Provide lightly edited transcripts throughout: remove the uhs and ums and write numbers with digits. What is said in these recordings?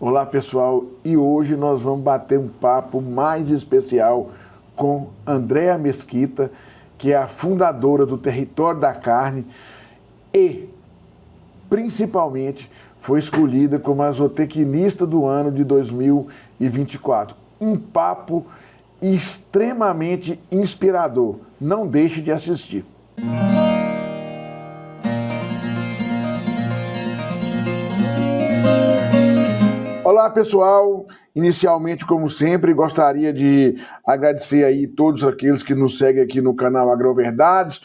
Olá pessoal, e hoje nós vamos bater um papo mais especial com Andréa Mesquita, que é a fundadora do Território da Carne e, principalmente, foi escolhida como a zootecnista do ano de 2024. Um papo extremamente inspirador. Não deixe de assistir. Olá pessoal, inicialmente como sempre gostaria de agradecer aí todos aqueles que nos seguem aqui no canal Agroverdades,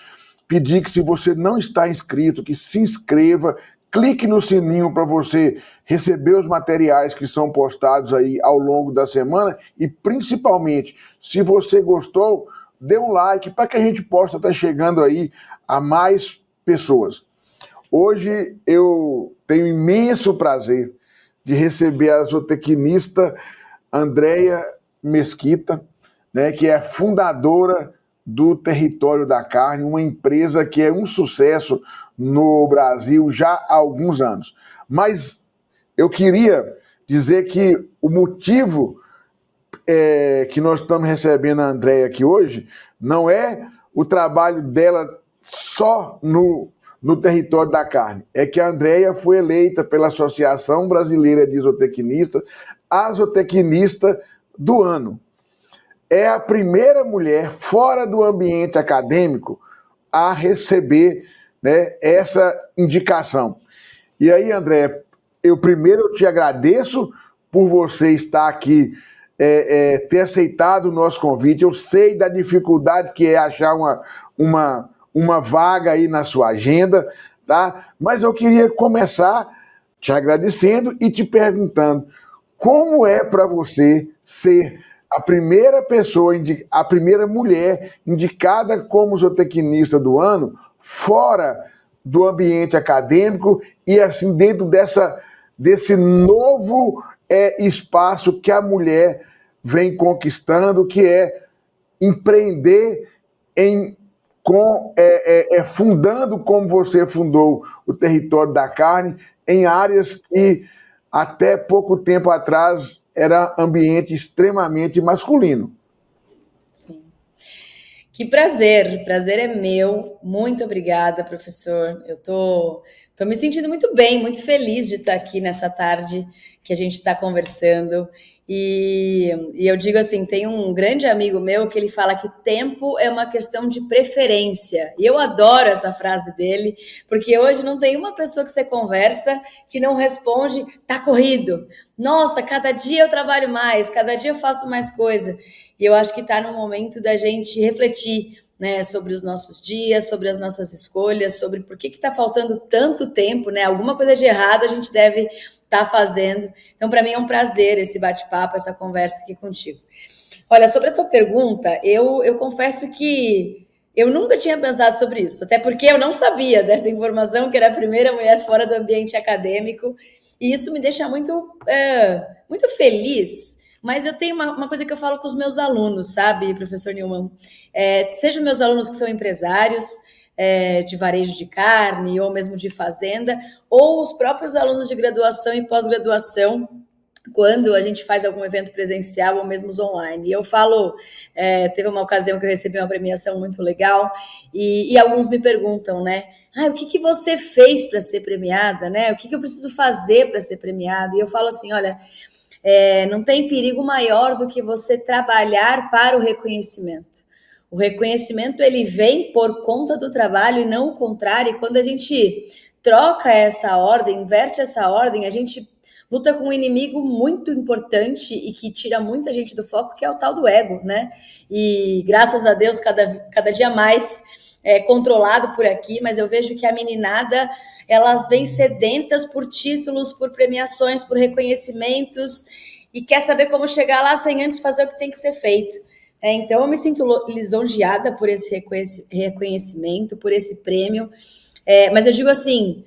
pedir que se você não está inscrito, que se inscreva, clique no sininho para você receber os materiais que são postados aí ao longo da semana e principalmente, se você gostou, dê um like para que a gente possa estar chegando aí a mais pessoas. Hoje eu tenho imenso prazer de receber a zootecnista Andréa Mesquita, né, que é fundadora do Território da Carne, uma empresa que é um sucesso no Brasil já há alguns anos. Mas eu queria dizer que o motivo que nós estamos recebendo a Andréa aqui hoje não é o trabalho dela só no Território da Carne. É que a Andréa foi eleita pela Associação Brasileira de Zootecnistas a zootecnista do ano. É a primeira mulher fora do ambiente acadêmico a receber, né, essa indicação. E aí, Andréa, eu primeiro te agradeço por você estar aqui, ter aceitado o nosso convite. Eu sei da dificuldade que é achar uma vaga aí na sua agenda, tá? Mas eu queria começar te agradecendo e te perguntando como é para você ser a primeira pessoa, a primeira mulher indicada como zootecnista do ano fora do ambiente acadêmico e assim dentro desse novo espaço que a mulher vem conquistando, que é empreender fundando como você fundou o Território da Carne, em áreas que até pouco tempo atrás era ambiente extremamente masculino. Sim. Que prazer, prazer é meu. Muito obrigada, professor. Eu tô me sentindo muito bem, muito feliz de estar aqui nessa tarde que a gente está conversando. E eu digo assim, tem um grande amigo meu que ele fala que tempo é uma questão de preferência. E eu adoro essa frase dele, porque hoje não tem uma pessoa que você conversa que não responde, tá corrido. Nossa, cada dia eu trabalho mais, cada dia eu faço mais coisa. E eu acho que está no momento da gente refletir, né, sobre os nossos dias, sobre as nossas escolhas, sobre por que está faltando tanto tempo, né? Alguma coisa de errado a gente deve estar fazendo. Então, para mim é um prazer esse bate-papo, essa conversa aqui contigo. Olha, sobre a tua pergunta, eu confesso que eu nunca tinha pensado sobre isso, até porque eu não sabia dessa informação, que era a primeira mulher fora do ambiente acadêmico, e isso me deixa muito feliz. Mas eu tenho uma coisa que eu falo com os meus alunos, sabe, professor Newman? Sejam meus alunos que são empresários, de varejo de carne, ou mesmo de fazenda, ou os próprios alunos de graduação e pós-graduação, quando a gente faz algum evento presencial ou mesmo os online. E eu falo, teve uma ocasião que eu recebi uma premiação muito legal, e alguns me perguntam, né? O que você fez para ser premiada, né? O que eu preciso fazer para ser premiada? E eu falo assim, olha, não tem perigo maior do que você trabalhar para o reconhecimento. O reconhecimento, ele vem por conta do trabalho e não o contrário. E quando a gente troca essa ordem, inverte essa ordem, a gente luta com um inimigo muito importante e que tira muita gente do foco, que é o tal do ego, né? E graças a Deus, cada dia mais controlado por aqui, mas eu vejo que a meninada, elas vêm sedentas por títulos, por premiações, por reconhecimentos, e quer saber como chegar lá sem antes fazer o que tem que ser feito. Então eu me sinto lisonjeada por esse reconhecimento, por esse prêmio, mas eu digo assim,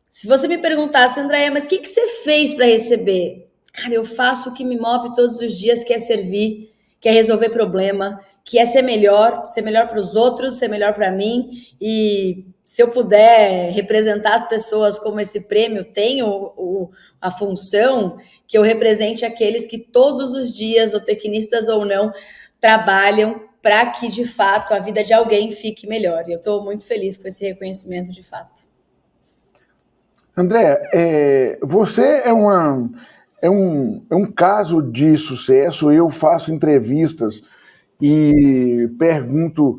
se você me perguntasse, Andréa, mas o que você fez para receber? Cara, eu faço o que me move todos os dias, que é servir, que é resolver problema, que é ser melhor para os outros, ser melhor para mim. E se eu puder representar as pessoas como esse prêmio tem a função, que eu represente aqueles que todos os dias, zootecnistas ou não, trabalham para que, de fato, a vida de alguém fique melhor. E eu estou muito feliz com esse reconhecimento, de fato. André, você é um caso de sucesso. Eu faço entrevistas e pergunto,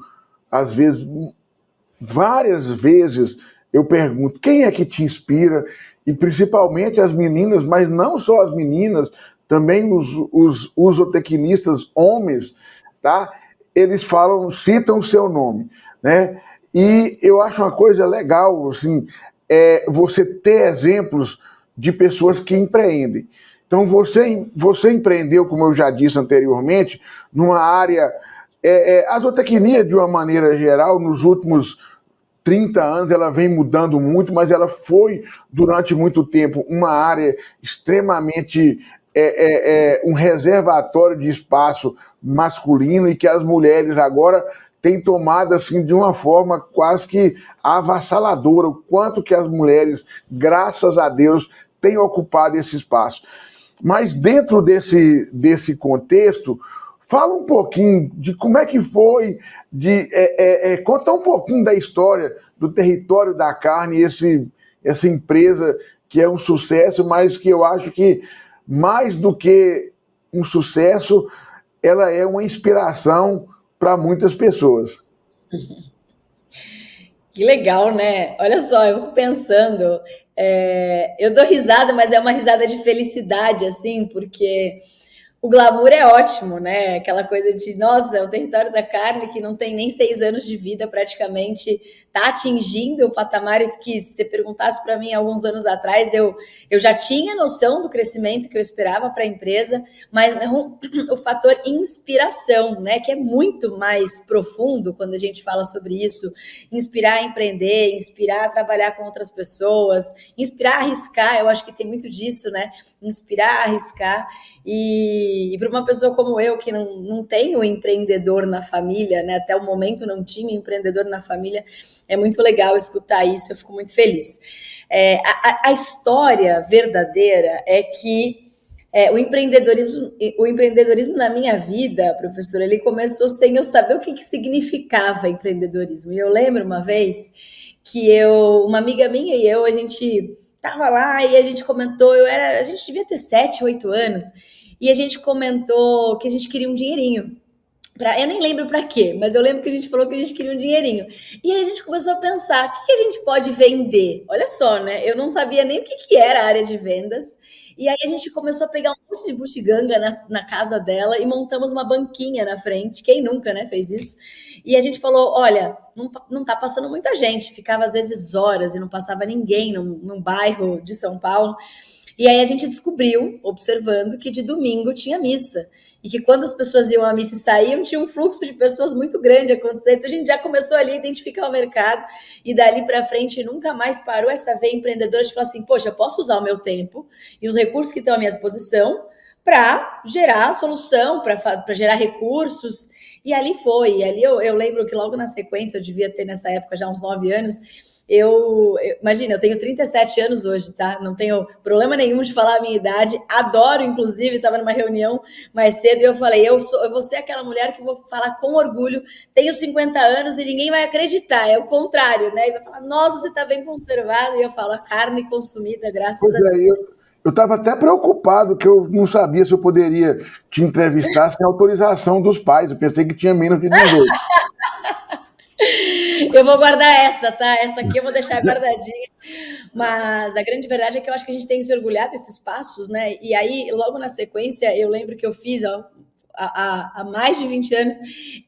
às vezes, várias vezes, eu pergunto quem é que te inspira, e principalmente as meninas, mas não só as meninas, também os zootecnistas homens, tá? Eles citam o seu nome, né? E eu acho uma coisa legal, assim, você ter exemplos de pessoas que empreendem. Então, você empreendeu, como eu já disse anteriormente, numa área... a zootecnia, de uma maneira geral, nos últimos 30 anos, ela vem mudando muito, mas ela foi, durante muito tempo, uma área extremamente... um reservatório de espaço masculino, e que as mulheres agora têm tomado assim, de uma forma quase que avassaladora, o quanto que as mulheres, graças a Deus, têm ocupado esse espaço. Mas dentro desse contexto, fala um pouquinho de como é que foi, conta um pouquinho da história do Território da Carne, essa empresa que é um sucesso, mas que eu acho que, mais do que um sucesso, ela é uma inspiração para muitas pessoas. Que legal, né? Olha só, eu fico pensando, eu dou risada, mas é uma risada de felicidade, assim, porque o glamour é ótimo, né? Aquela coisa de, nossa, o Território da Carne, que não tem nem 6 anos de vida praticamente, tá atingindo patamares que, se você perguntasse para mim alguns anos atrás, eu já tinha noção do crescimento que eu esperava para a empresa, mas não, o fator inspiração, né? Que é muito mais profundo quando a gente fala sobre isso, inspirar a empreender, inspirar a trabalhar com outras pessoas, inspirar a arriscar, eu acho que tem muito disso, né? Inspirar a arriscar. E para uma pessoa como eu, que não tem o empreendedor na família, né? Até o momento não tinha empreendedor na família, é muito legal escutar isso, eu fico muito feliz. A história verdadeira é que o empreendedorismo na minha vida, professora, ele começou sem eu saber o que significava empreendedorismo. E eu lembro uma vez que uma amiga minha e eu, a gente tava lá e a gente comentou, a gente devia ter 7, 8 anos, e a gente comentou que a gente queria um dinheirinho. Eu nem lembro para quê, mas eu lembro que a gente falou que a gente queria um dinheirinho. E aí a gente começou a pensar, o que a gente pode vender? Olha só, né? Eu não sabia nem o que era a área de vendas. E aí a gente começou a pegar um monte de bugiganga na casa dela e montamos uma banquinha na frente. Quem nunca, né, fez isso? E a gente falou, olha, não tá passando muita gente. Ficava às vezes horas e não passava ninguém num bairro de São Paulo. E aí a gente descobriu, observando, que de domingo tinha missa. E que quando as pessoas iam à missa e saíam, tinha um fluxo de pessoas muito grande acontecendo. Então a gente já começou ali a identificar o mercado, e dali para frente nunca mais parou essa veia empreendedora de falar assim, poxa, eu posso usar o meu tempo e os recursos que estão à minha disposição para gerar solução, para gerar recursos. E ali foi. E ali eu lembro que logo na sequência, eu devia ter nessa época já uns 9 anos, imagina, eu tenho 37 anos hoje, tá? Não tenho problema nenhum de falar a minha idade, adoro, inclusive, estava numa reunião mais cedo e eu falei, eu vou ser aquela mulher que vou falar com orgulho, tenho 50 anos e ninguém vai acreditar, é o contrário, né? E vai falar, nossa, você tá bem conservado, e eu falo, a carne consumida, graças a Deus. Eu estava até preocupado, que eu não sabia se eu poderia te entrevistar sem autorização dos pais, eu pensei que tinha menos de 18. Eu vou guardar essa, tá? Essa aqui eu vou deixar guardadinha. Mas a grande verdade é que eu acho que a gente tem que se orgulhar desses passos, né? E aí, logo na sequência, eu lembro que eu fiz, há mais de 20 anos,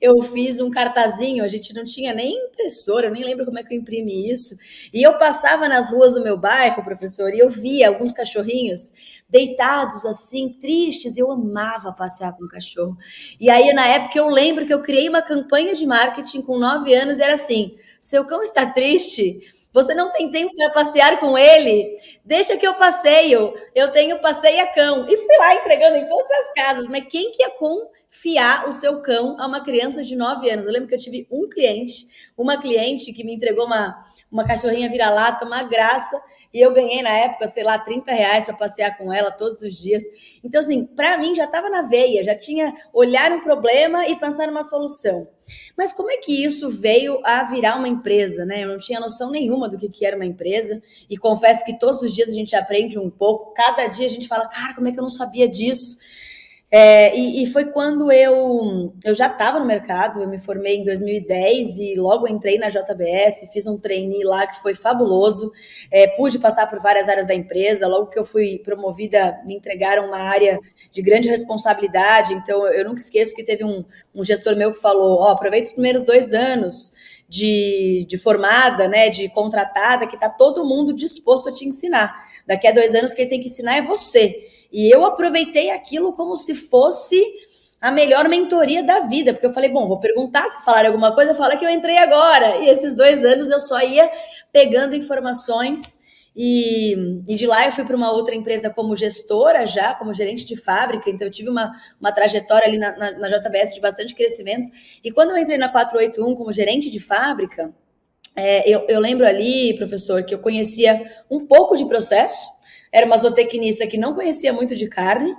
eu fiz um cartazinho, a gente não tinha nem impressora, eu nem lembro como é que eu imprimi isso. E eu passava nas ruas do meu bairro, professor, e eu via alguns cachorrinhos deitados assim, tristes, e eu amava passear com o cachorro. E aí, na época, eu lembro que eu criei uma campanha de marketing com 9 anos, e era assim, seu cão está triste? Você não tem tempo para passear com ele? Deixa que eu passeio. Eu tenho passeia cão. E fui lá entregando em todas as casas. Mas quem que ia confiar o seu cão a uma criança de 9 anos? Eu lembro que eu tive uma cliente que me entregou uma cachorrinha vira-lata, uma graça, e eu ganhei na época, sei lá, R$ 30 para passear com ela todos os dias. Então, assim, para mim já estava na veia, já tinha olhar um problema e pensar numa solução. Mas como é que isso veio a virar uma empresa, né? Eu não tinha noção nenhuma do que era uma empresa, e confesso que todos os dias a gente aprende um pouco, cada dia a gente fala, cara, como é que eu não sabia disso? E foi quando eu já estava no mercado, eu me formei em 2010 e logo entrei na JBS, fiz um trainee lá que foi fabuloso, pude passar por várias áreas da empresa, logo que eu fui promovida, me entregaram uma área de grande responsabilidade, então eu nunca esqueço que teve um gestor meu que falou, aproveita os primeiros 2 anos de formada, né, de contratada, que está todo mundo disposto a te ensinar. Daqui a 2 anos quem tem que ensinar é você. E eu aproveitei aquilo como se fosse a melhor mentoria da vida, porque eu falei, bom, vou perguntar, se falar alguma coisa, fala que eu entrei agora. E esses 2 anos eu só ia pegando informações e de lá eu fui para uma outra empresa como gestora já, como gerente de fábrica, então eu tive uma trajetória ali na JBS de bastante crescimento. E quando eu entrei na 481 como gerente de fábrica, eu lembro ali, professor, que eu conhecia um pouco de processo, era uma zootecnista que não conhecia muito de carne,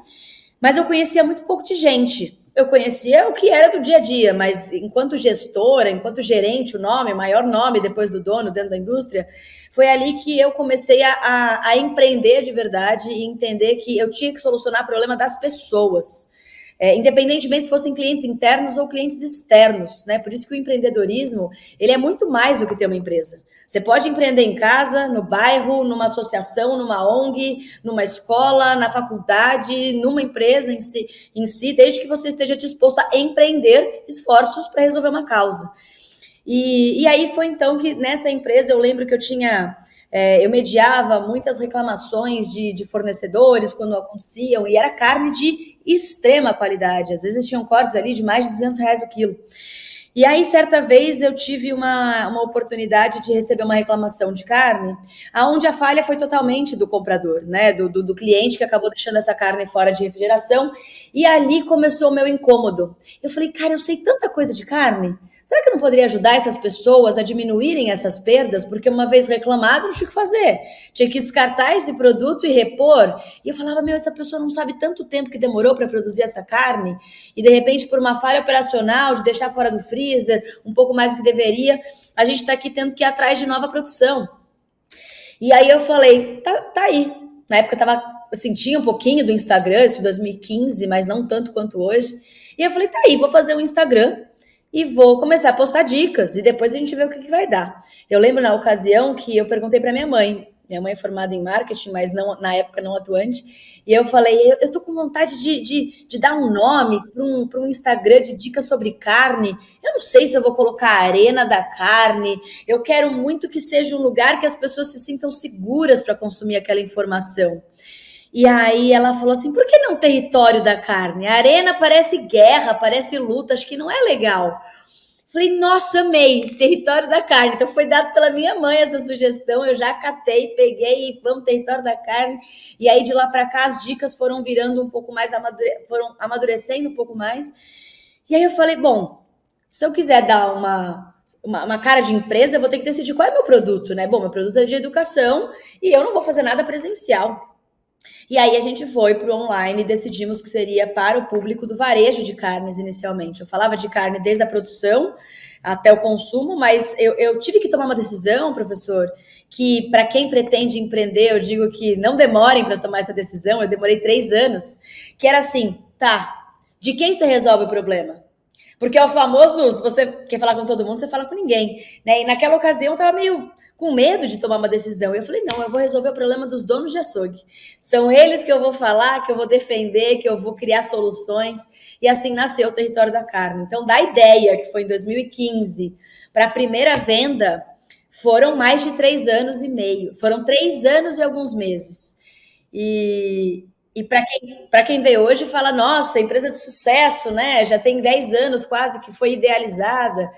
mas eu conhecia muito pouco de gente. Eu conhecia o que era do dia a dia, mas enquanto gestora, enquanto gerente, o maior nome depois do dono dentro da indústria, foi ali que eu comecei a empreender de verdade e entender que eu tinha que solucionar o problema das pessoas. Independentemente se fossem clientes internos ou clientes externos, né? Por isso que o empreendedorismo, ele é muito mais do que ter uma empresa. Você pode empreender em casa, no bairro, numa associação, numa ONG, numa escola, na faculdade, numa empresa em si, desde que você esteja disposto a empreender esforços para resolver uma causa. E aí foi então que nessa empresa eu lembro que eu mediava muitas reclamações de fornecedores quando aconteciam, e era carne de extrema qualidade. Às vezes tinham cortes ali de mais de R$ 200 o quilo. E aí, certa vez, eu tive uma oportunidade de receber uma reclamação de carne, aonde a falha foi totalmente do comprador, né? Do cliente que acabou deixando essa carne fora de refrigeração. E ali começou o meu incômodo. Eu falei, cara, eu sei tanta coisa de carne. Será que eu não poderia ajudar essas pessoas a diminuírem essas perdas? Porque uma vez reclamado, não tinha o que fazer. Tinha que descartar esse produto e repor. E eu falava, essa pessoa não sabe tanto tempo que demorou para produzir essa carne. E de repente, por uma falha operacional, de deixar fora do freezer, um pouco mais do que deveria, a gente está aqui tendo que ir atrás de nova produção. E aí eu falei, tá aí. Na época eu tava, assim, tinha um pouquinho do Instagram, isso em 2015, mas não tanto quanto hoje. E eu falei, tá aí, vou fazer um Instagram e vou começar a postar dicas e depois a gente vê o que vai dar. Eu lembro na ocasião que eu perguntei para minha mãe é formada em marketing, mas não, na época não atuante, e eu falei, eu tô com vontade de dar um nome para um Instagram de dicas sobre carne, eu não sei se eu vou colocar a Arena da Carne, eu quero muito que seja um lugar que as pessoas se sintam seguras para consumir aquela informação. E aí ela falou assim, por que não território da carne? A arena parece guerra, parece luta, acho que não é legal. Falei, nossa, amei, território da carne. Então foi dado pela minha mãe essa sugestão, eu já catei, peguei e vamos, território da carne. E aí de lá para cá as dicas foram virando um pouco mais, foram amadurecendo um pouco mais. E aí eu falei, bom, se eu quiser dar uma cara de empresa, eu vou ter que decidir qual é o meu produto, né? Bom, meu produto é de educação e eu não vou fazer nada presencial. E aí a gente foi para o online e decidimos que seria para o público do varejo de carnes inicialmente. Eu falava de carne desde a produção até o consumo, mas eu tive que tomar uma decisão, professor, que para quem pretende empreender, eu digo que não demorem para tomar essa decisão, eu demorei 3 anos, que era assim, tá, de quem você resolve o problema? Porque é o famoso, se você quer falar com todo mundo, você fala com ninguém, né? E naquela ocasião eu tava meio com medo de tomar uma decisão. E eu falei, não, eu vou resolver o problema dos donos de açougue. São eles que eu vou falar, que eu vou defender, que eu vou criar soluções. E assim nasceu o Território da Carne. Então, da ideia, que foi em 2015, para a primeira venda, foram mais de 3 anos e meio. Foram 3 anos e alguns meses. E para quem vê hoje fala, nossa, empresa de sucesso, né? Já tem 10 anos quase que foi idealizada.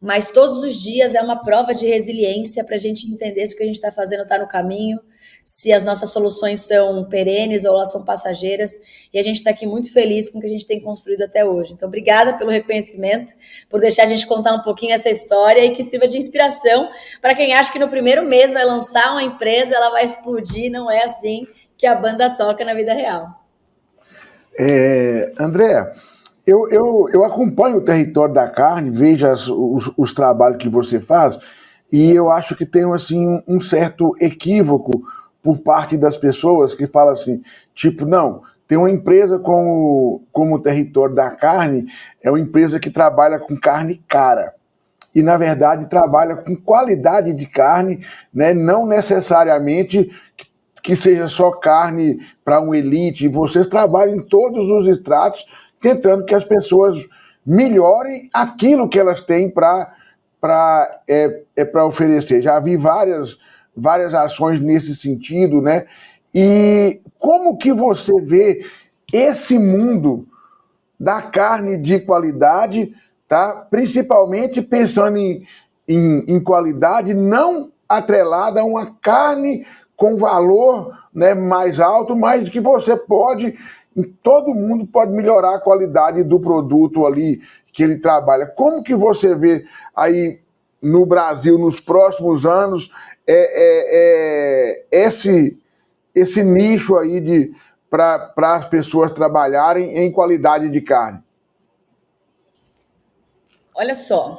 mas todos os dias é uma prova de resiliência para a gente entender se o que a gente está fazendo está no caminho, se as nossas soluções são perenes ou elas são passageiras, e a gente está aqui muito feliz com o que a gente tem construído até hoje. Então, obrigada pelo reconhecimento, por deixar a gente contar um pouquinho essa história e que sirva de inspiração para quem acha que no primeiro mês vai lançar uma empresa, ela vai explodir. Não é assim que a banda toca na vida real. André, eu acompanho o Território da Carne, vejo os trabalhos que você faz, e eu acho que tem assim, um certo equívoco por parte das pessoas que falam assim, tipo, não, tem uma empresa como o Território da Carne, é uma empresa que trabalha com carne cara. E, na verdade, trabalha com qualidade de carne, né? Não necessariamente que seja só carne para um elite. Vocês trabalham em todos os estratos, tentando que as pessoas melhorem aquilo que elas têm para oferecer. Já vi várias ações nesse sentido, né? E como que você vê esse mundo da carne de qualidade, tá? Principalmente pensando em qualidade não atrelada a uma carne com valor, né, mais alto, mas que você pode, todo mundo pode melhorar a qualidade do produto ali que ele trabalha. Como que você vê aí no Brasil, nos próximos anos, esse nicho aí para as pessoas trabalharem em qualidade de carne? Olha só,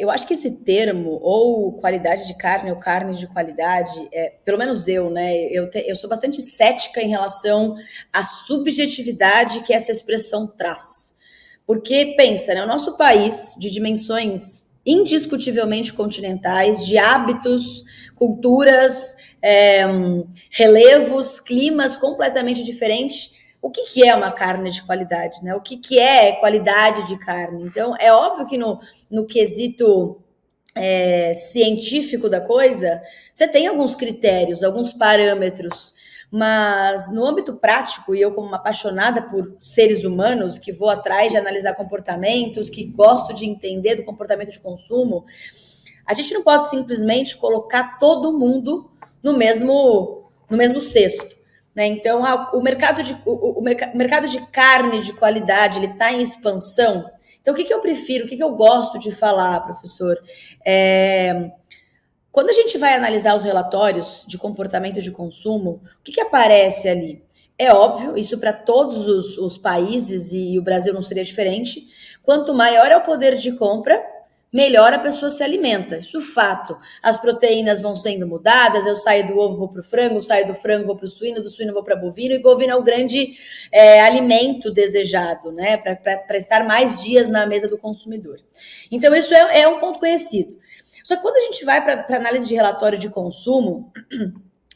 eu acho que esse termo, ou qualidade de carne, ou carne de qualidade, pelo menos eu, né? Eu sou bastante cética em relação à subjetividade que essa expressão traz. Porque, pensa, né? O nosso país, de dimensões indiscutivelmente continentais, de hábitos, culturas, relevos, climas completamente diferentes. O que é uma carne de qualidade, né? O que é qualidade de carne? Então, é óbvio que no quesito científico da coisa, você tem alguns critérios, alguns parâmetros, mas no âmbito prático, e eu como uma apaixonada por seres humanos, que vou atrás de analisar comportamentos, que gosto de entender do comportamento de consumo, a gente não pode simplesmente colocar todo mundo no mesmo cesto. Né? Então, o mercado de carne de qualidade ele está em expansão. Então, o que eu prefiro, o que eu gosto de falar, professor? Quando a gente vai analisar os relatórios de comportamento de consumo, o que aparece ali? É óbvio, isso para todos os países, e o Brasil não seria diferente. Quanto maior é o poder de compra, melhor a pessoa se alimenta. Isso é fato. As proteínas vão sendo mudadas, eu saio do ovo, vou para o frango, saio do frango, vou para o suíno, do suíno vou para bovino, e bovino é o grande alimento desejado, né? Para estar mais dias na mesa do consumidor. Então, isso é um ponto conhecido. Só que quando a gente vai para análise de relatório de consumo,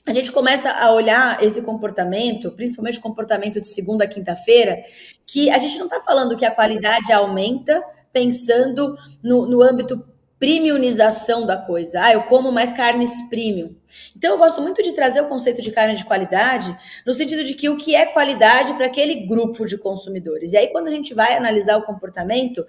a gente começa a olhar esse comportamento, principalmente o comportamento de segunda a quinta-feira, que a gente não está falando que a qualidade aumenta pensando no âmbito premiumização da coisa. Eu como mais carnes premium. Então, eu gosto muito de trazer o conceito de carne de qualidade no sentido de que o que é qualidade para aquele grupo de consumidores. E aí, quando a gente vai analisar o comportamento,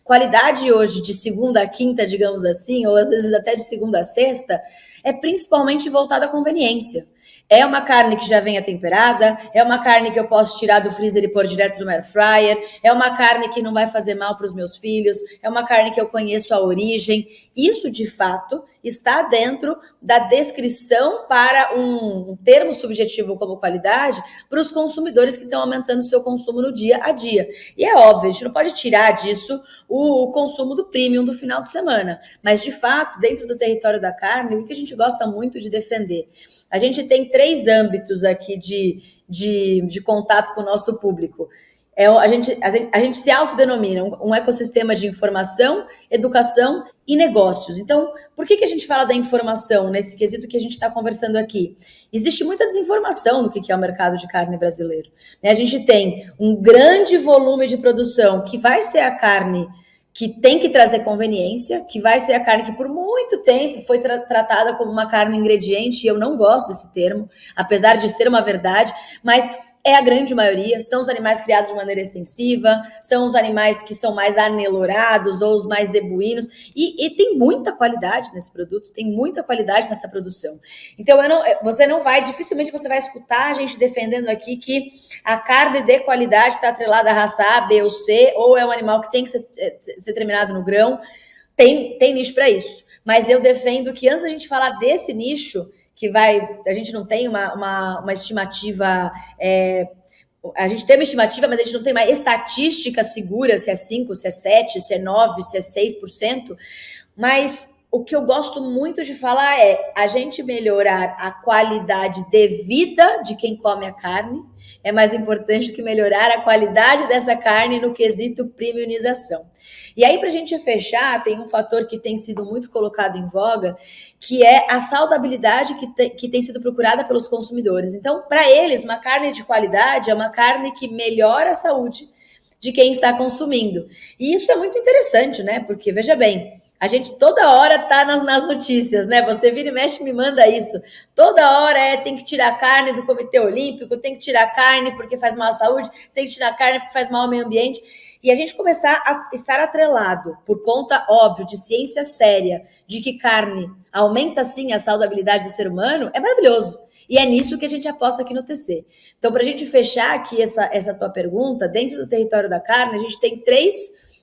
qualidade hoje de segunda a quinta, digamos assim, ou às vezes até de segunda a sexta, é principalmente voltada à conveniência. É uma carne que já vem temperada, é uma carne que eu posso tirar do freezer e pôr direto no air fryer, é uma carne que não vai fazer mal para os meus filhos, é uma carne que eu conheço a origem. Isso, de fato, está dentro da descrição para um termo subjetivo como qualidade para os consumidores que estão aumentando o seu consumo no dia a dia. E é óbvio, a gente não pode tirar disso o consumo do premium do final de semana. Mas, de fato, dentro do território da carne, o que a gente gosta muito de defender? A gente tem 3 âmbitos aqui de contato com o nosso público. A gente se autodenomina um ecossistema de informação, educação e negócios. Então, por que a gente fala da informação nesse quesito que a gente está conversando aqui? Existe muita desinformação do que é o mercado de carne brasileiro. A gente tem um grande volume de produção que vai ser a carne que tem que trazer conveniência, que vai ser a carne que por muito tempo foi tratada como uma carne ingrediente, e eu não gosto desse termo, apesar de ser uma verdade, mas é a grande maioria, são os animais criados de maneira extensiva, são os animais que são mais anelorados ou os mais zebuínos, e tem muita qualidade nesse produto, tem muita qualidade nessa produção. Então, dificilmente você vai escutar a gente defendendo aqui que a carne de qualidade está atrelada à raça A, B ou C, ou é um animal que tem que ser terminado no grão. Tem nicho para isso. Mas eu defendo que antes da gente falar desse nicho, a gente não tem uma estimativa, a gente tem uma estimativa, mas a gente não tem uma estatística segura se é 5, se é 7, se é 9, se é 6%, mas o que eu gosto muito de falar é a gente melhorar a qualidade de vida de quem come a carne é mais importante do que melhorar a qualidade dessa carne no quesito premiumização. E aí, para a gente fechar, tem um fator que tem sido muito colocado em voga, que é a saudabilidade que tem sido procurada pelos consumidores. Então, para eles, uma carne de qualidade é uma carne que melhora a saúde de quem está consumindo. E isso é muito interessante, né? Porque, veja bem, a gente toda hora tá nas notícias, né? Você vira e mexe me manda isso. Toda hora tem que tirar carne do Comitê Olímpico, tem que tirar carne porque faz mal à saúde, tem que tirar carne porque faz mal ao meio ambiente. E a gente começar a estar atrelado, por conta, óbvio, de ciência séria, de que carne aumenta, sim, a saudabilidade do ser humano, é maravilhoso. E é nisso que a gente aposta aqui no TC. Então, para a gente fechar aqui essa tua pergunta, dentro do território da carne, a gente tem 3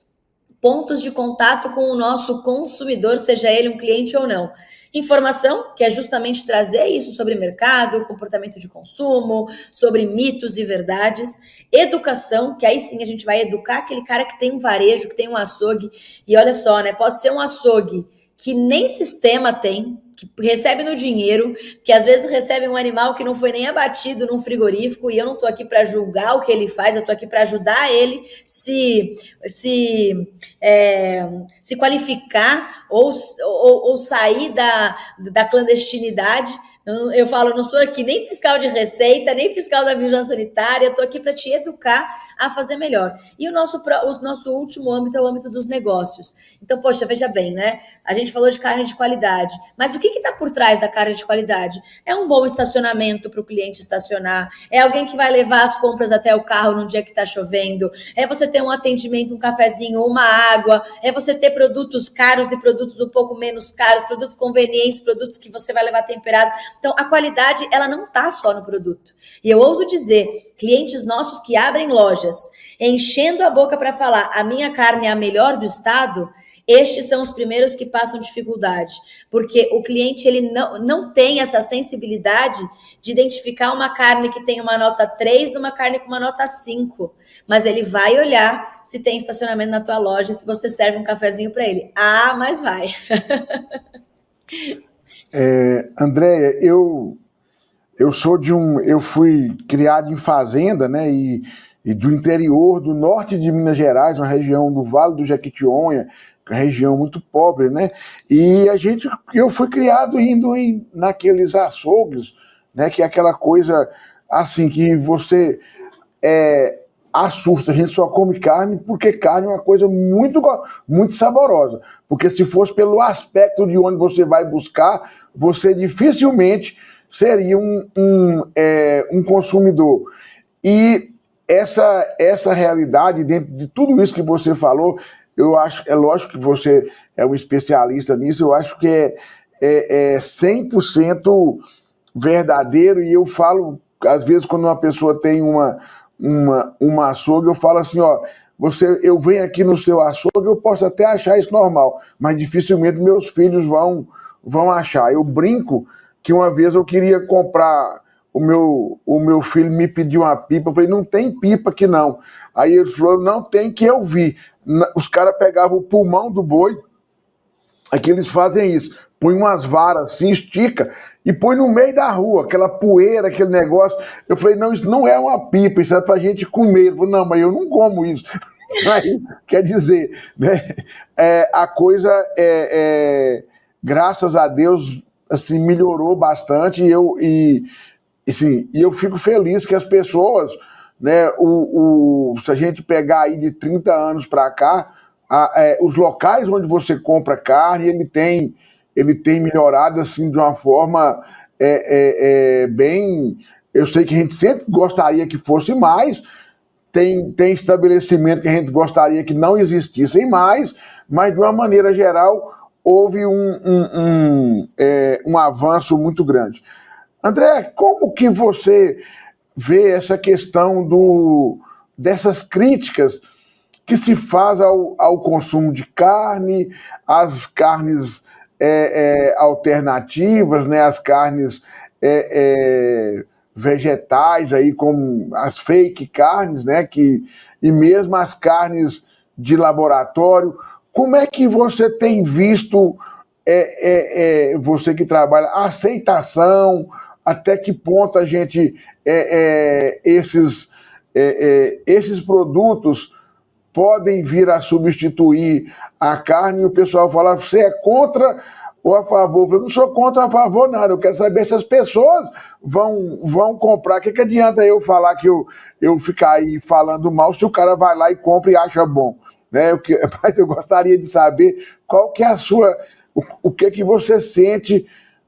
pontos de contato com o nosso consumidor, seja ele um cliente ou não. Informação, que é justamente trazer isso sobre mercado, comportamento de consumo, sobre mitos e verdades. Educação, que aí sim a gente vai educar aquele cara que tem um varejo, que tem um açougue. E olha só, né? Pode ser um açougue que nem sistema tem, que recebe no dinheiro, que às vezes recebe um animal que não foi nem abatido num frigorífico, e eu não estou aqui para julgar o que ele faz, eu estou aqui para ajudar ele se qualificar ou sair da clandestinidade. Eu falo, não sou aqui nem fiscal de receita, nem fiscal da vigilância sanitária, eu estou aqui para te educar a fazer melhor. E o nosso último âmbito é o âmbito dos negócios. Então, poxa, veja bem, né? A gente falou de carne de qualidade, mas o que está por trás da carne de qualidade? É um bom estacionamento para o cliente estacionar, é alguém que vai levar as compras até o carro num dia que está chovendo, é você ter um atendimento, um cafezinho, uma água, é você ter produtos caros e produtos um pouco menos caros, produtos convenientes, produtos que você vai levar temperado. Então, a qualidade, ela não está só no produto. E eu ouso dizer, clientes nossos que abrem lojas, enchendo a boca para falar, a minha carne é a melhor do estado, estes são os primeiros que passam dificuldade. Porque o cliente, ele não tem essa sensibilidade de identificar uma carne que tem uma nota 3 de uma carne com uma nota 5. Mas ele vai olhar se tem estacionamento na tua loja, se você serve um cafezinho para ele. Ah, mas vai. Andréia, eu fui criado em fazenda, né, e do interior do norte de Minas Gerais, uma região do Vale do Jequitinhonha, uma região muito pobre, né, e eu fui criado indo naqueles açougues, né, que é aquela coisa assim que você assusta, a gente só come carne porque carne é uma coisa muito, muito saborosa. Porque se fosse pelo aspecto de onde você vai buscar, você dificilmente seria um consumidor. E essa realidade, dentro de tudo isso que você falou, eu acho, é lógico que você é um especialista nisso, eu acho que é 100% verdadeiro, e eu falo, às vezes, quando uma pessoa tem uma açougue, eu falo assim, ó, eu venho aqui no seu açougue, eu posso até achar isso normal, mas dificilmente meus filhos vão achar. Eu brinco que uma vez eu queria comprar, o meu filho me pediu uma pipa, eu falei, não tem pipa aqui não. Aí ele falou, não tem, que eu vi. Os caras pegavam o pulmão do boi, aqui eles fazem isso, põe umas varas assim, estica, e põe no meio da rua, aquela poeira, aquele negócio. Eu falei, não, isso não é uma pipa, isso é pra gente comer. Ele falou, não, mas eu não como isso. Aí, quer dizer, né, a coisa, graças a Deus, assim, melhorou bastante, e eu fico feliz que as pessoas, né, se a gente pegar aí de 30 anos para cá, os locais onde você compra carne, ele tem melhorado assim de uma forma bem Eu sei que a gente sempre gostaria que fosse mais, tem estabelecimento que a gente gostaria que não existissem mais, mas de uma maneira geral houve um avanço muito grande. André, como que você vê essa questão dessas críticas que se faz ao consumo de carne, as carnes alternativas, né, as carnes vegetais, aí, como as fake carnes, né, e mesmo as carnes de laboratório? Como é que você tem visto, você que trabalha, a aceitação, até que ponto a gente, esses produtos podem vir a substituir a carne? E o pessoal fala, você é contra ou a favor? Eu não sou contra ou a favor, nada. Eu quero saber se as pessoas vão comprar. O que adianta eu falar que eu ficar aí falando mal se o cara vai lá e compra e acha bom? Né? Mas eu gostaria de saber qual que é a sua... O que você sente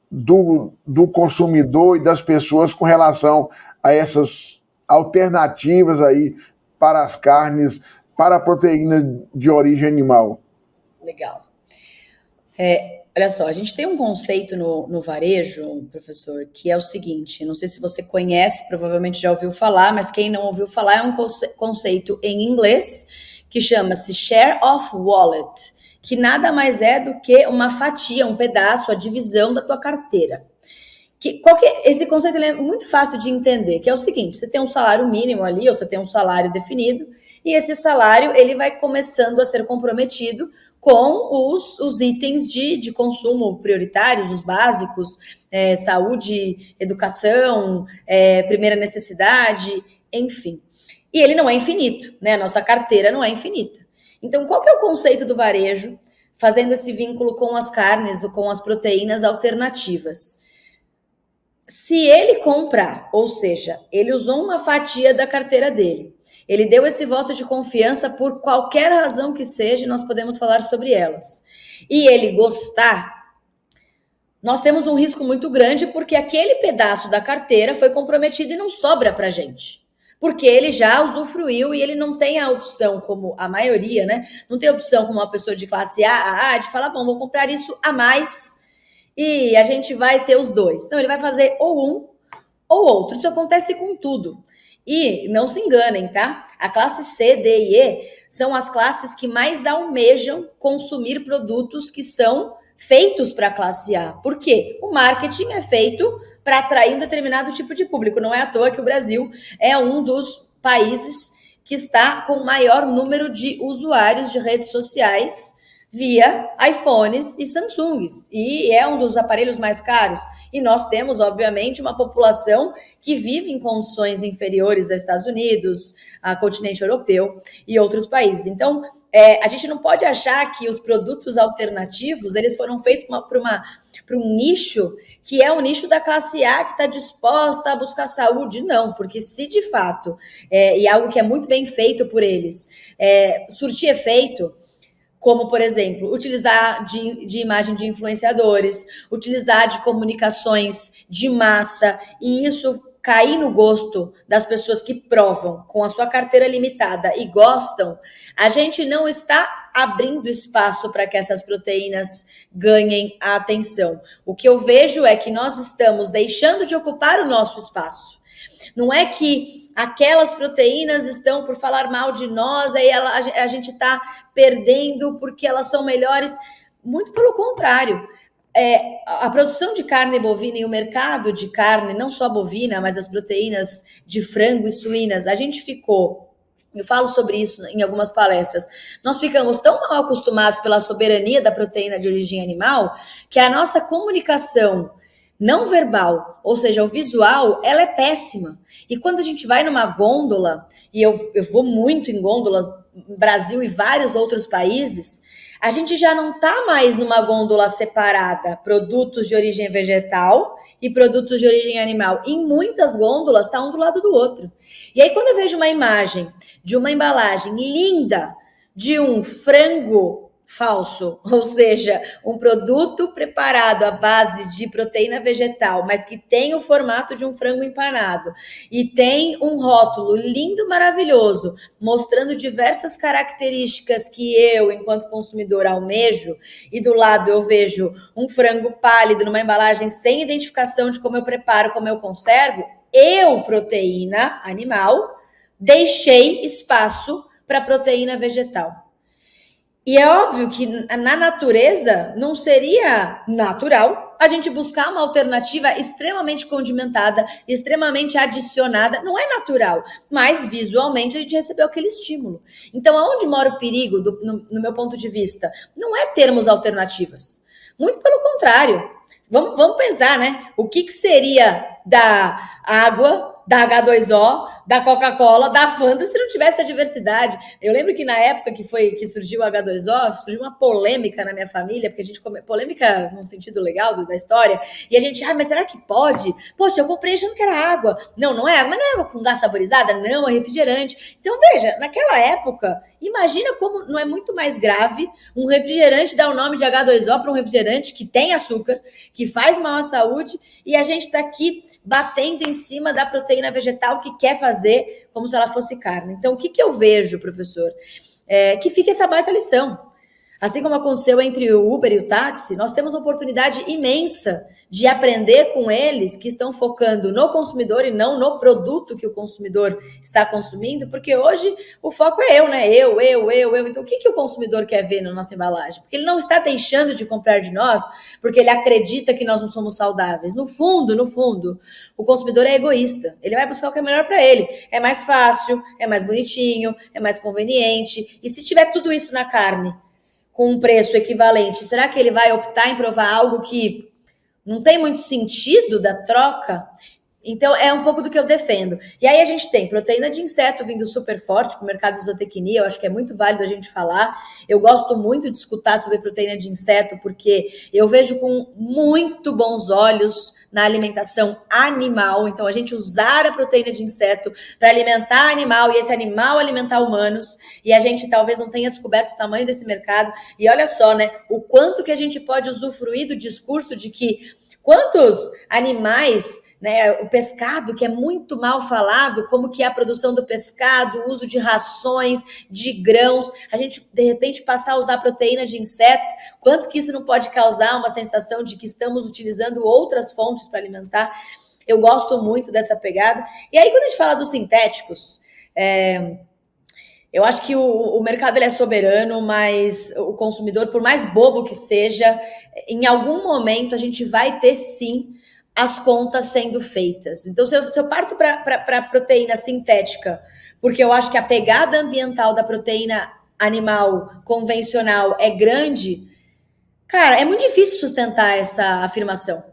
do consumidor e das pessoas com relação a essas alternativas aí para as carnes, para a proteína de origem animal. Legal. Olha só, a gente tem um conceito no varejo, professor, que é o seguinte, não sei se você conhece, provavelmente já ouviu falar, mas quem não ouviu falar é um conceito em inglês que chama-se Share of Wallet, que nada mais é do que uma fatia, um pedaço, a divisão da tua carteira. Esse conceito ele é muito fácil de entender, que é o seguinte, você tem um salário mínimo ali, ou você tem um salário definido, e esse salário ele vai começando a ser comprometido com os itens de consumo prioritários, os básicos, saúde, educação, primeira necessidade, enfim. E ele não é infinito, né? A nossa carteira não é infinita. Então, qual que é o conceito do varejo, fazendo esse vínculo com as carnes ou com as proteínas alternativas? Se ele comprar, ou seja, ele usou uma fatia da carteira dele, ele deu esse voto de confiança por qualquer razão que seja, nós podemos falar sobre elas, e ele gostar, nós temos um risco muito grande porque aquele pedaço da carteira foi comprometido e não sobra pra gente. Porque ele já usufruiu e ele não tem a opção, como a maioria, né? Não tem opção como uma pessoa de classe A de falar, bom, vou comprar isso a mais e a gente vai ter os dois. Então, ele vai fazer ou um ou outro. Isso acontece com tudo. E não se enganem, tá? A classe C, D e E são as classes que mais almejam consumir produtos que são feitos para a classe A. Por quê? O marketing é feito para atrair um determinado tipo de público. Não é à toa que o Brasil é um dos países que está com o maior número de usuários de redes sociais via iPhones e Samsungs, e é um dos aparelhos mais caros. E nós temos, obviamente, uma população que vive em condições inferiores aos Estados Unidos, ao continente europeu e outros países. Então, a gente não pode achar que os produtos alternativos, eles foram feitos para um nicho que é o nicho da classe A que está disposta a buscar saúde. Não, porque se de fato, e algo que é muito bem feito por eles, surtir efeito, como, por exemplo, utilizar de imagem de influenciadores, utilizar de comunicações de massa, e isso cair no gosto das pessoas que provam com a sua carteira limitada e gostam, a gente não está abrindo espaço para que essas proteínas ganhem a atenção. O que eu vejo é que nós estamos deixando de ocupar o nosso espaço. Não é que aquelas proteínas estão por falar mal de nós, aí a gente está perdendo porque elas são melhores. Muito pelo contrário. A produção de carne bovina e o mercado de carne, não só bovina, mas as proteínas de frango e suínas, a gente ficou... Eu falo sobre isso em algumas palestras. Nós ficamos tão mal acostumados pela soberania da proteína de origem animal que a nossa comunicação não verbal, ou seja, o visual, ela é péssima. E quando a gente vai numa gôndola, e eu vou muito em gôndolas, Brasil e vários outros países, a gente já não está mais numa gôndola separada, produtos de origem vegetal e produtos de origem animal. Em muitas gôndolas está um do lado do outro. E aí quando eu vejo uma imagem de uma embalagem linda de um frango falso, ou seja, um produto preparado à base de proteína vegetal, mas que tem o formato de um frango empanado e tem um rótulo lindo, maravilhoso, mostrando diversas características que eu, enquanto consumidor, almejo, e do lado eu vejo um frango pálido numa embalagem sem identificação de como eu preparo, como eu conservo, eu, proteína animal, deixei espaço para proteína vegetal. E é óbvio que na natureza não seria natural a gente buscar uma alternativa extremamente condimentada, extremamente adicionada. Não é natural, mas visualmente a gente recebeu aquele estímulo. Então, aonde mora o perigo, no meu ponto de vista? Não é termos alternativas. Muito pelo contrário. Vamos pensar, né? O que seria da água, da H2O, da Coca-Cola, da Fanta, se não tivesse a diversidade. Eu lembro que na época que surgiu o H2O, surgiu uma polêmica na minha família, porque a gente polêmica num sentido legal da história, e a gente, mas será que pode? Poxa, eu comprei achando que era água. Não é água, mas não é água com gás saborizada? Não, é refrigerante. Então, veja, naquela época, imagina como não é muito mais grave um refrigerante dar o nome de H2O para um refrigerante que tem açúcar, que faz mal à saúde, e a gente está aqui batendo em cima da proteína vegetal que quer fazer como se ela fosse carne. Então, o que eu vejo, professor? Que fica essa baita lição. Assim como aconteceu entre o Uber e o táxi, nós temos uma oportunidade imensa de aprender com eles que estão focando no consumidor e não no produto que o consumidor está consumindo, porque hoje o foco é eu, né? Eu. Então, o que o consumidor quer ver na nossa embalagem? Porque ele não está deixando de comprar de nós porque ele acredita que nós não somos saudáveis. No fundo, o consumidor é egoísta. Ele vai buscar o que é melhor para ele. É mais fácil, é mais bonitinho, é mais conveniente. E se tiver tudo isso na carne, com um preço equivalente, será que ele vai optar em provar algo que não tem muito sentido da troca? Então, é um pouco do que eu defendo. E aí a gente tem proteína de inseto vindo super forte para o mercado de zootecnia, eu acho que é muito válido a gente falar. Eu gosto muito de escutar sobre proteína de inseto, porque eu vejo com muito bons olhos na alimentação animal. Então, a gente usar a proteína de inseto para alimentar animal e esse animal alimentar humanos. E a gente talvez não tenha descoberto o tamanho desse mercado. E olha só, né? O quanto que a gente pode usufruir do discurso de que quantos animais, né, o pescado, que é muito mal falado, como que é a produção do pescado, o uso de rações, de grãos, a gente, de repente, passar a usar proteína de inseto, quanto que isso não pode causar uma sensação de que estamos utilizando outras fontes para alimentar? Eu gosto muito dessa pegada. E aí, quando a gente fala dos sintéticos, eu acho que o mercado ele é soberano, mas o consumidor, por mais bobo que seja, em algum momento a gente vai ter, sim, as contas sendo feitas. Então, se eu parto para proteína sintética, porque eu acho que a pegada ambiental da proteína animal convencional é grande, cara, é muito difícil sustentar essa afirmação.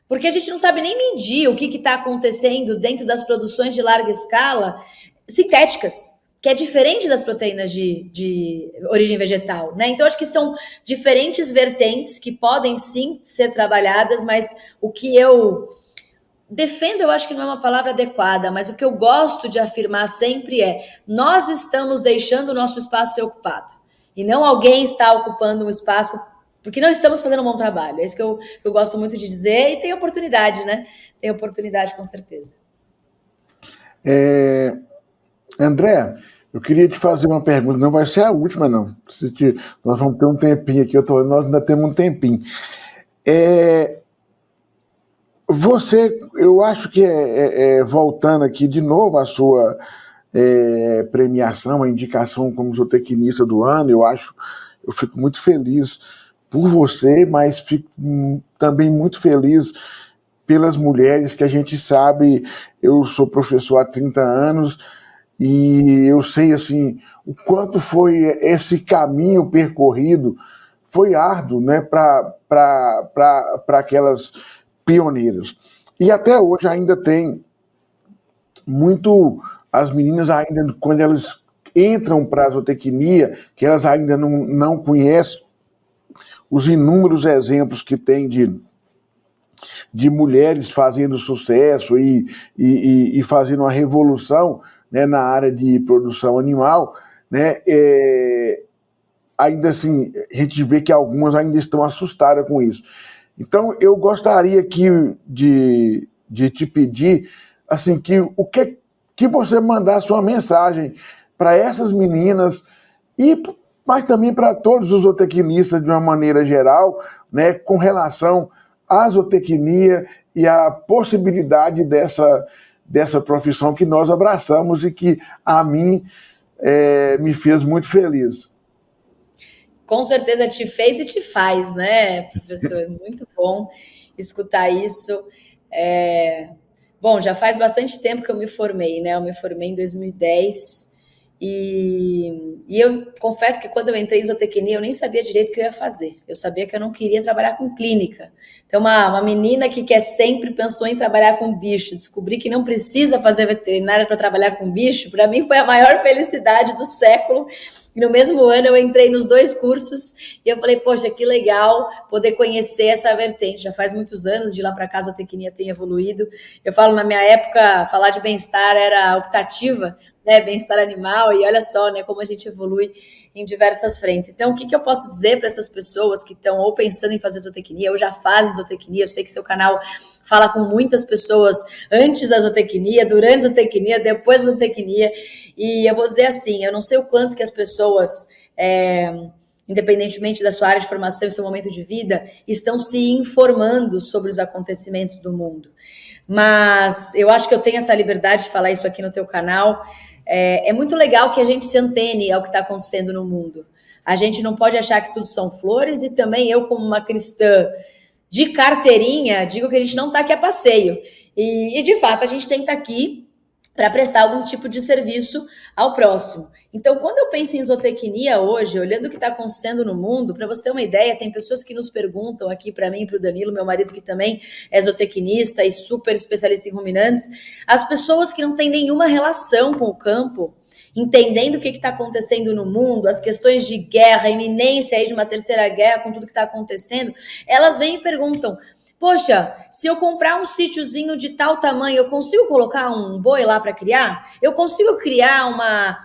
Porque a gente não sabe nem medir o que está acontecendo dentro das produções de larga escala sintéticas, que é diferente das proteínas de origem vegetal, né? Então, acho que são diferentes vertentes que podem, sim, ser trabalhadas, mas o que eu defendo, eu acho que não é uma palavra adequada, mas o que eu gosto de afirmar sempre é: nós estamos deixando o nosso espaço ser ocupado, e não alguém está ocupando um espaço porque não estamos fazendo um bom trabalho. É isso que eu gosto muito de dizer, e tem oportunidade, né? Tem oportunidade, com certeza. André, eu queria te fazer uma pergunta, não vai ser a última, não. Nós vamos ter um tempinho aqui, nós ainda temos um tempinho. Eu acho que voltando aqui de novo à sua premiação, a indicação como zootecnista do ano, eu fico muito feliz por você, mas fico também muito feliz pelas mulheres que a gente sabe. Eu sou professor há 30 anos, e eu sei, assim, o quanto foi esse caminho percorrido, foi árduo, né, para aquelas pioneiras. E até hoje ainda tem muito, as meninas ainda, quando elas entram para a zootecnia, que elas ainda não conhecem os inúmeros exemplos que tem de mulheres fazendo sucesso e fazendo uma revolução, né, na área de produção animal, né, ainda assim, a gente vê que algumas ainda estão assustadas com isso. Então, eu gostaria aqui de te pedir, assim, que você mandasse uma mensagem para essas meninas, mas também para todos os zootecnistas de uma maneira geral, né, com relação à zootecnia e à possibilidade dessa profissão que nós abraçamos e que, a mim, me fez muito feliz. Com certeza te fez e te faz, né, professor? Muito bom escutar isso. Bom, já faz bastante tempo que eu me formei, né? Eu me formei em 2010 e eu confesso que quando eu entrei em zootecnia eu nem sabia direito o que eu ia fazer. Eu sabia que eu não queria trabalhar com clínica. Então, uma menina que quer sempre pensou em trabalhar com bicho, descobrir que não precisa fazer veterinária para trabalhar com bicho, para mim foi a maior felicidade do século. E no mesmo ano eu entrei nos 2 cursos e eu falei, poxa, que legal poder conhecer essa vertente. Já faz muitos anos, de lá para cá a zootecnia tem evoluído. Eu falo, na minha época, falar de bem-estar era optativa, né, bem-estar animal, e olha só, né, como a gente evolui em diversas frentes. Então, o que eu posso dizer para essas pessoas que estão ou pensando em fazer zootecnia, ou já fazem zootecnia? Eu sei que seu canal fala com muitas pessoas antes da zootecnia, durante a zootecnia, depois da zootecnia, e eu vou dizer assim, eu não sei o quanto que as pessoas, independentemente da sua área de formação e seu momento de vida, estão se informando sobre os acontecimentos do mundo. Mas eu acho que eu tenho essa liberdade de falar isso aqui no teu canal. É muito legal que a gente se antene ao que está acontecendo no mundo. A gente não pode achar que tudo são flores, e também eu, como uma cristã de carteirinha, digo que a gente não está aqui a passeio. E de fato, a gente tem que estar aqui para prestar algum tipo de serviço ao próximo. Então, quando eu penso em zootecnia hoje, olhando o que está acontecendo no mundo, para você ter uma ideia, tem pessoas que nos perguntam aqui para mim e para o Danilo, meu marido, que também é zootecnista e super especialista em ruminantes, as pessoas que não têm nenhuma relação com o campo, entendendo o que está acontecendo no mundo, as questões de guerra, a iminência aí de uma terceira guerra com tudo que está acontecendo, elas vêm e perguntam, poxa, se eu comprar um sítiozinho de tal tamanho, eu consigo colocar um boi lá para criar? Eu consigo criar uma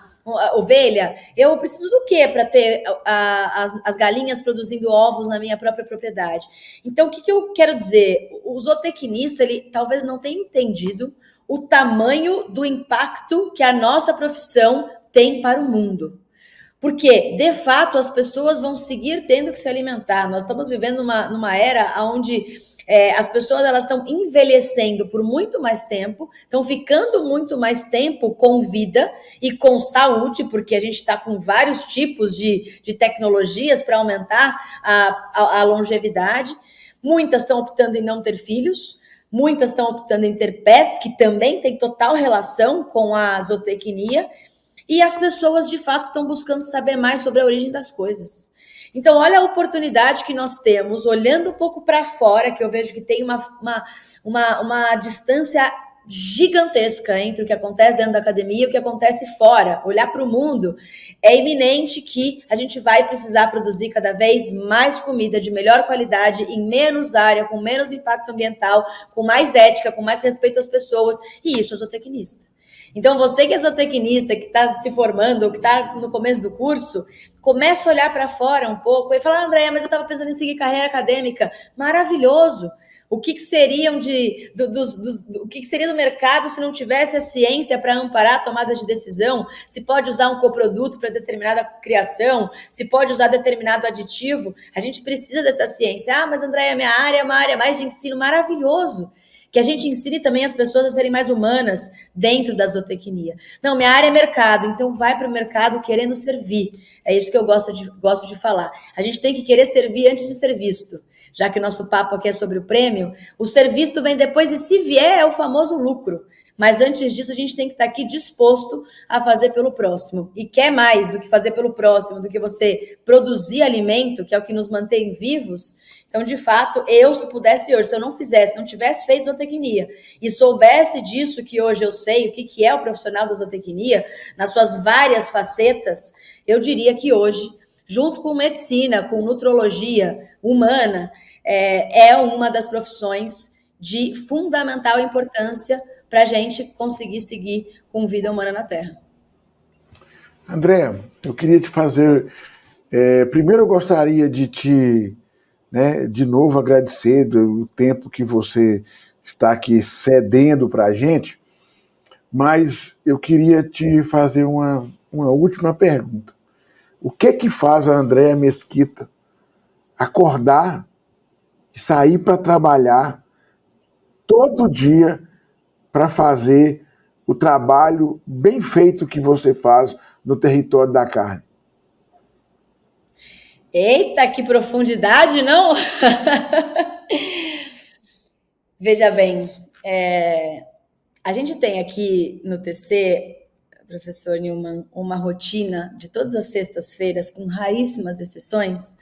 ovelha? Eu preciso do quê para ter as galinhas produzindo ovos na minha própria propriedade? Então, o que eu quero dizer? O zootecnista, ele talvez não tenha entendido o tamanho do impacto que a nossa profissão tem para o mundo. Porque, de fato, as pessoas vão seguir tendo que se alimentar. Nós estamos vivendo numa era onde as pessoas elas estão envelhecendo por muito mais tempo, estão ficando muito mais tempo com vida e com saúde, porque a gente está com vários tipos de tecnologias para aumentar a longevidade. Muitas estão optando em não ter filhos, muitas estão optando em ter pets, que também tem total relação com a zootecnia, e as pessoas, de fato, estão buscando saber mais sobre a origem das coisas. Então, olha a oportunidade que nós temos, olhando um pouco para fora, que eu vejo que tem uma distância gigantesca entre o que acontece dentro da academia e o que acontece fora. Olhar para o mundo, é iminente que a gente vai precisar produzir cada vez mais comida de melhor qualidade, em menos área, com menos impacto ambiental, com mais ética, com mais respeito às pessoas, e isso é zootecnista. Então, você que é zootecnista, que está se formando, ou que está no começo do curso, começa a olhar para fora um pouco e falar, Andréia, mas eu estava pensando em seguir carreira acadêmica. Maravilhoso! O que seria do mercado se não tivesse a ciência para amparar a tomada de decisão? Se pode usar um coproduto para determinada criação? Se pode usar determinado aditivo? A gente precisa dessa ciência. Ah, mas Andréia, minha área é uma área mais de ensino. Maravilhoso! Que a gente ensine também as pessoas a serem mais humanas dentro da zootecnia. Não, minha área é mercado, então vai para o mercado querendo servir. É isso que eu gosto de falar. A gente tem que querer servir antes de ser visto. Já que o nosso papo aqui é sobre o prêmio, o ser visto vem depois e, se vier, é o famoso lucro. Mas antes disso, a gente tem que estar aqui disposto a fazer pelo próximo. E quer mais do que fazer pelo próximo, do que você produzir alimento, que é o que nos mantém vivos. Então, de fato, se pudesse hoje, se eu não fizesse, não tivesse feito zootecnia e soubesse disso que hoje eu sei, o que é o profissional da zootecnia, nas suas várias facetas, eu diria que hoje, junto com medicina, com nutrologia humana, é uma das profissões de fundamental importância para a gente conseguir seguir com vida humana na Terra. Andréia, eu queria te fazer Primeiro eu gostaria de te, né, de novo agradecer o tempo que você está aqui cedendo para a gente, mas eu queria te fazer uma última pergunta. O que faz a Andréa Mesquita acordar e sair para trabalhar todo dia para fazer o trabalho bem feito que você faz no território da carne? Eita, que profundidade, não? Veja bem, a gente tem aqui no TC, professor Newman, uma rotina de todas as sextas-feiras, com raríssimas exceções.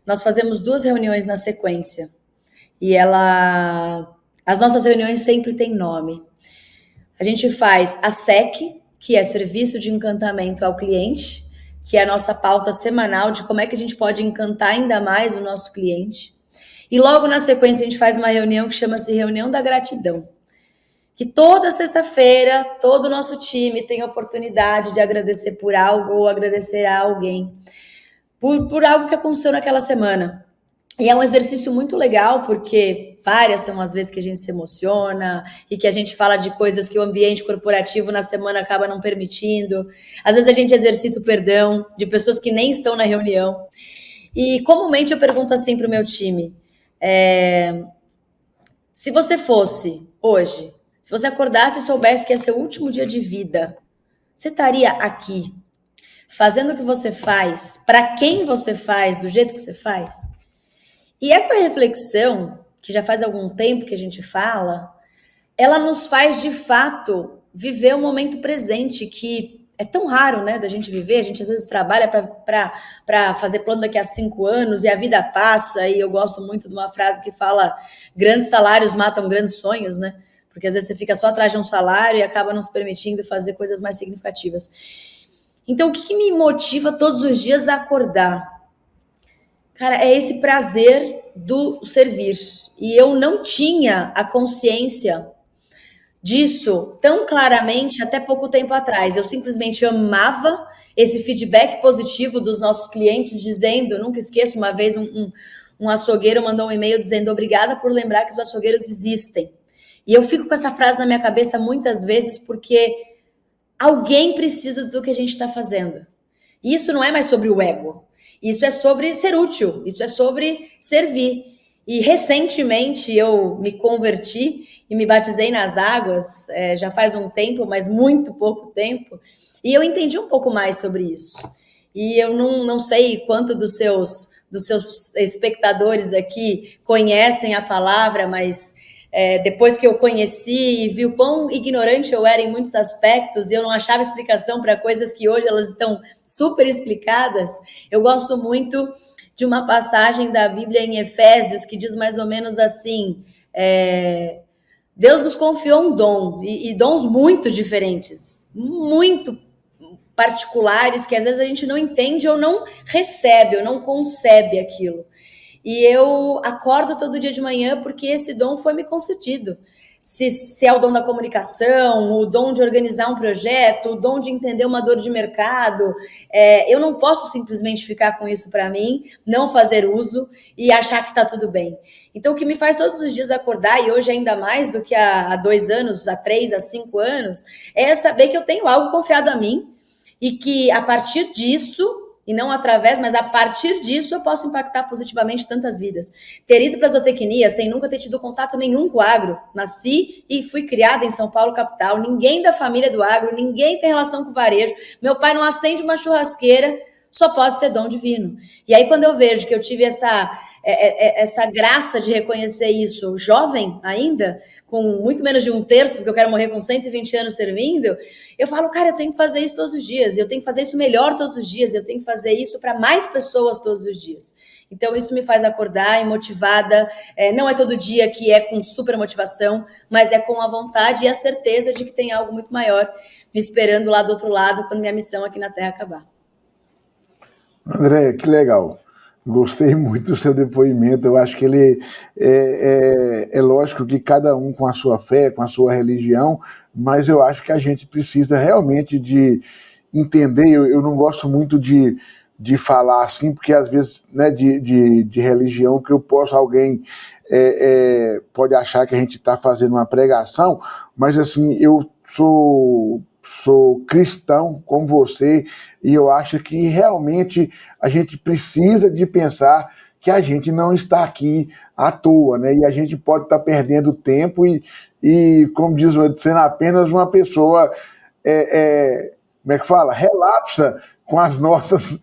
Nós fazemos 2 reuniões na sequência. E as nossas reuniões sempre têm nome. A gente faz a SEC, que é Serviço de Encantamento ao Cliente, que é a nossa pauta semanal de como é que a gente pode encantar ainda mais o nosso cliente. E logo na sequência a gente faz uma reunião que chama-se Reunião da Gratidão, que toda sexta-feira todo o nosso time tem a oportunidade de agradecer por algo ou agradecer a alguém por algo que aconteceu naquela semana. E é um exercício muito legal, porque várias são as vezes que a gente se emociona e que a gente fala de coisas que o ambiente corporativo na semana acaba não permitindo. Às vezes a gente exercita o perdão de pessoas que nem estão na reunião. E comumente eu pergunto assim para o meu time, se você fosse hoje, se você acordasse e soubesse que é seu último dia de vida, você estaria aqui, fazendo o que você faz, para quem você faz, do jeito que você faz? E essa reflexão, que já faz algum tempo que a gente fala, ela nos faz, de fato, viver o momento presente, que é tão raro, né, da gente viver. A gente, às vezes, trabalha para fazer plano daqui a 5 anos e a vida passa. E eu gosto muito de uma frase que fala: grandes salários matam grandes sonhos, né? Porque, às vezes, você fica só atrás de um salário e acaba não se permitindo fazer coisas mais significativas. Então, o que me motiva todos os dias a acordar? Cara, é esse prazer do servir. E eu não tinha a consciência disso tão claramente até pouco tempo atrás. Eu simplesmente amava esse feedback positivo dos nossos clientes, dizendo, nunca esqueço, uma vez um açougueiro mandou um e-mail dizendo: obrigada por lembrar que os açougueiros existem. E eu fico com essa frase na minha cabeça muitas vezes, porque alguém precisa do que a gente está fazendo. E isso não é mais sobre o ego. Isso é sobre ser útil, isso é sobre servir. E recentemente eu me converti e me batizei nas águas, já faz um tempo, mas muito pouco tempo, e eu entendi um pouco mais sobre isso. E eu não sei quanto dos seus espectadores aqui conhecem a palavra, mas depois que eu conheci e vi o quão ignorante eu era em muitos aspectos, e eu não achava explicação para coisas que hoje elas estão super explicadas, eu gosto muito de uma passagem da Bíblia em Efésios, que diz mais ou menos assim: Deus nos confiou um dom, e dons muito diferentes, muito particulares, que às vezes a gente não entende ou não recebe, ou não concebe aquilo. E eu acordo todo dia de manhã porque esse dom foi me concedido. Se é o dom da comunicação, o dom de organizar um projeto, o dom de entender uma dor de mercado, eu não posso simplesmente ficar com isso para mim, não fazer uso e achar que está tudo bem. Então, o que me faz todos os dias acordar, e hoje ainda mais do que há 2 anos, há 3, há 5 anos, é saber que eu tenho algo confiado a mim e que a partir disso, e não através, mas a partir disso eu posso impactar positivamente tantas vidas. Ter ido para a zootecnia sem nunca ter tido contato nenhum com o agro. Nasci e fui criada em São Paulo, capital. Ninguém da família do agro, ninguém tem relação com o varejo. Meu pai não acende uma churrasqueira, só pode ser dom divino. E aí quando eu vejo que eu tive essa graça de reconhecer isso jovem ainda, com muito menos de 1/3, porque eu quero morrer com 120 anos servindo, eu falo, cara, eu tenho que fazer isso todos os dias, eu tenho que fazer isso melhor todos os dias, eu tenho que fazer isso para mais pessoas todos os dias. Então isso me faz acordar e motivada, não é todo dia que é com super motivação, mas é com a vontade e a certeza de que tem algo muito maior me esperando lá do outro lado quando minha missão aqui na Terra acabar. André, que legal. Gostei muito do seu depoimento. Eu acho que ele é lógico que cada um com a sua fé, com a sua religião, mas eu acho que a gente precisa realmente de entender. Eu não gosto muito de de falar assim, porque às vezes, né, de religião, que eu posso, alguém pode achar que a gente está fazendo uma pregação, mas assim, eu sou cristão como você, e eu acho que realmente a gente precisa de pensar que a gente não está aqui à toa, né? E a gente pode estar perdendo tempo e como diz o outro, sendo apenas uma pessoa, como é que fala? Relapsa com as nossas,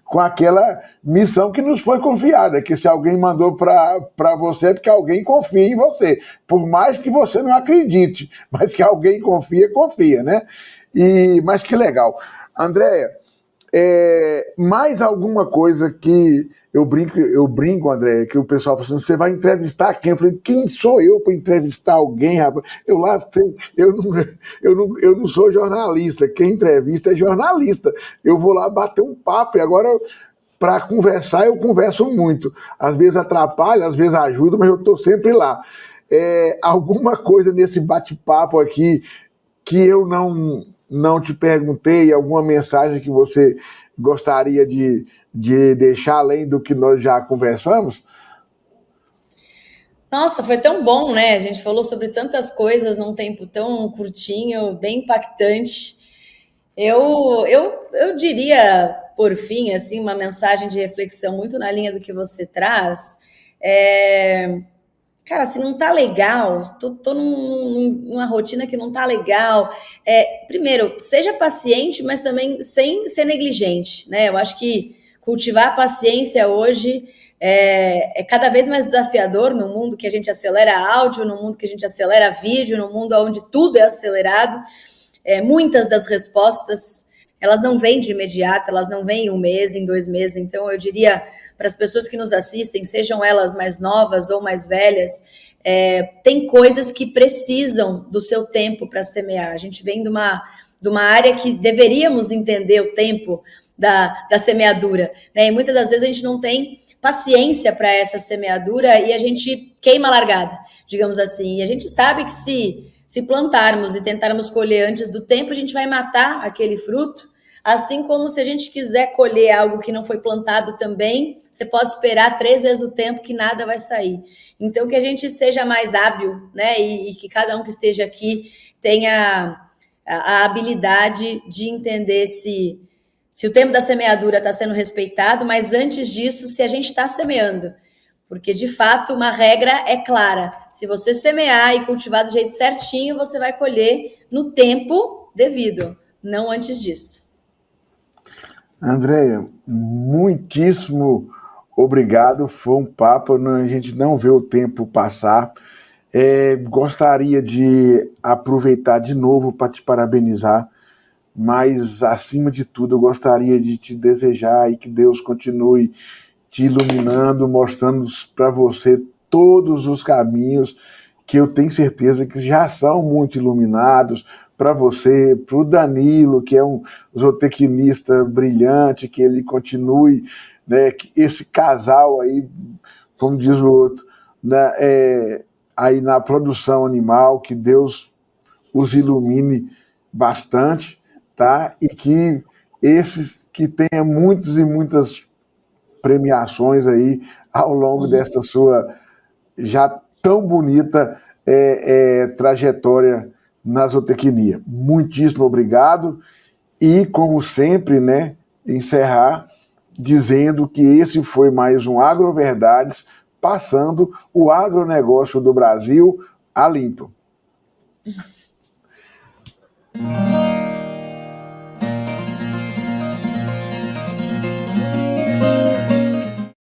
com aquela missão que nos foi confiada, que se alguém mandou para você é porque alguém confia em você, por mais que você não acredite, mas que alguém confia, né? Mas que legal. Andréia, mais alguma coisa que eu brinco, André, que o pessoal fala assim, você vai entrevistar quem? Eu falei, quem sou eu para entrevistar alguém, rapaz? Eu não sou jornalista, quem entrevista é jornalista. Eu vou lá bater um papo, e agora, para conversar, eu converso muito. Às vezes atrapalha, às vezes ajuda, mas eu estou sempre lá. Alguma coisa nesse bate-papo aqui que eu não te perguntei, alguma mensagem que você gostaria de deixar além do que nós já conversamos? Nossa, foi tão bom, né? A gente falou sobre tantas coisas num tempo tão curtinho, bem impactante. Eu diria, por fim, assim, uma mensagem de reflexão muito na linha do que você traz. Cara, se não tá legal, tô numa rotina que não tá legal. Primeiro, seja paciente, mas também sem ser negligente, né? Eu acho que cultivar a paciência hoje é cada vez mais desafiador no mundo que a gente acelera áudio, no mundo que a gente acelera vídeo, no mundo onde tudo é acelerado. Muitas das respostas, elas não vêm de imediato, elas não vêm em 1 mês, em 2 meses. Então, eu diria para as pessoas que nos assistem, sejam elas mais novas ou mais velhas, tem coisas que precisam do seu tempo para semear. A gente vem de uma área que deveríamos entender o tempo da semeadura, né? E muitas das vezes a gente não tem paciência para essa semeadura e a gente queima a largada, digamos assim. E a gente sabe que se plantarmos e tentarmos colher antes do tempo, a gente vai matar aquele fruto. Assim como se a gente quiser colher algo que não foi plantado também, você pode esperar 3 vezes o tempo que nada vai sair. Então, que a gente seja mais hábil, né? E que cada um que esteja aqui tenha a habilidade de entender se o tempo da semeadura está sendo respeitado, mas antes disso, se a gente está semeando. Porque, de fato, uma regra é clara. Se você semear e cultivar do jeito certinho, você vai colher no tempo devido, não antes disso. Andréia, muitíssimo obrigado. Foi um papo, a gente não vê o tempo passar. Gostaria de aproveitar de novo para te parabenizar, mas, acima de tudo, eu gostaria de te desejar e que Deus continue te iluminando, mostrando para você todos os caminhos que eu tenho certeza que já são muito iluminados para você, para o Danilo, que é um zootecnista brilhante, que ele continue, né, que esse casal aí, como diz o outro, né, aí na produção animal, que Deus os ilumine bastante, tá? E que esses que tenha muitos e muitas premiações aí ao longo dessa sua já tão bonita trajetória na zootecnia. Muitíssimo obrigado e, como sempre, né, encerrar dizendo que esse foi mais um AgroVerdades, passando o agronegócio do Brasil a limpo.